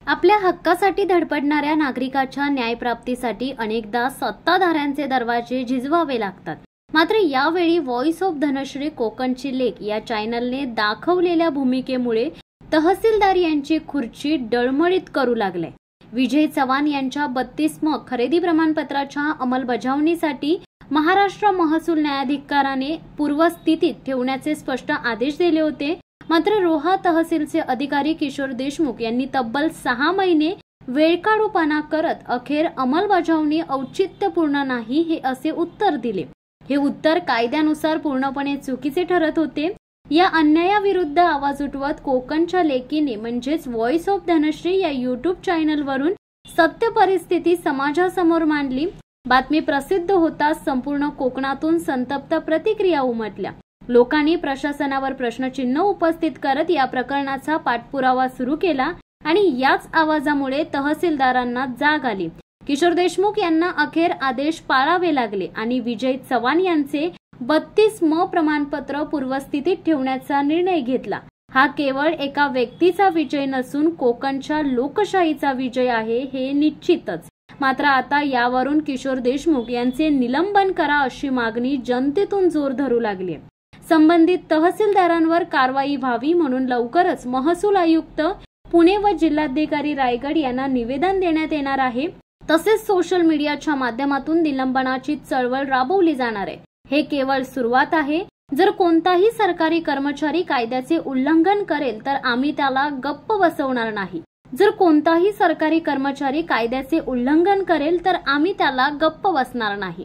आपल्या हक्कासाठी धडपडणाऱ्या नागरिकाच्या न्यायप्राप्तीसाठी अनेकदा सत्ताधाऱ्यांचे दरवाजे झिजवावे लागतात। मात्र यावेळी व्हॉइस ऑफ धनश्री कोकणची लेक या चॅनलने दाखवलेल्या भूमिकेमुळे तहसीलदार यांची खुर्ची डळमळीत करू लागले। विजय चव्हाण यांच्या 32 खरेदी प्रमाणपत्राच्या अंमलबजावणीसाठी महाराष्ट्र महसूल न्यायाधिकरणाने पूर्वस्थितीत ठेवण्याचे स्पष्ट आदेश दिले होते। मात्र रोहा तहसीलचे अधिकारी किशोर देशमुख यांनी तब्बल 6 महिने वेळकाढूपणा करत अखेर अंमलबजावणी औचित्यपूर्ण नाही हे असे उत्तर दिले। हे उत्तर कायद्यानुसार पूर्णपणे चुकीचे ठरत होते। या अन्यायाविरुद्ध आवाज उठवत कोकणच्या लेकीने म्हणजेच व्हॉइस ऑफ धनश्री या यूट्यूब चॅनलवरून सत्य परिस्थिती समाजासमोर मांडली। बातमी प्रसिद्ध होताच संपूर्ण कोकणातून संतप्त प्रतिक्रिया उमटल्या। लोकांनी प्रशासनावर प्रश्नचिन्ह उपस्थित करत या प्रकरणाचा पाठपुरावा सुरू केला आणि याच आवाजामुळे तहसीलदारांना जाग आली। किशोर देशमुख यांना अखेर आदेश पाळावे लागले आणि विजय चव्हाण यांचे 32 प्रमाणपत्र पूर्वस्थितीत ठेवण्याचा निर्णय घेतला। हा केवळ एका व्यक्तीचा विजय नसून कोकणच्या लोकशाहीचा विजय आहे हे निश्चितच। मात्र आता यावरून किशोर देशमुख यांचे निलंबन करा अशी मागणी जनतेतून जोर धरू लागली। संबंधित तहसीलदारांवर कारवाई व्हावी म्हणून लवकरच महसूल आयुक्त पुणे व जिल्हाधिकारी रायगड यांना निवेदन देण्यात येणार आहे। तसेच सोशल मीडियाच्या माध्यमातून निलंबनाची चळवळ राबवली जाणार आहे। हे केवळ सुरुवात आहे। जर कोणताही सरकारी कर्मचारी कायद्याचे उल्लंघन करेल तर आम्ही त्याला गप्प बसवणार नाही। जर कोणताही सरकारी कर्मचारी कायद्याचे उल्लंघन करेल तर आम्ही त्याला गप्प बसणार नाही।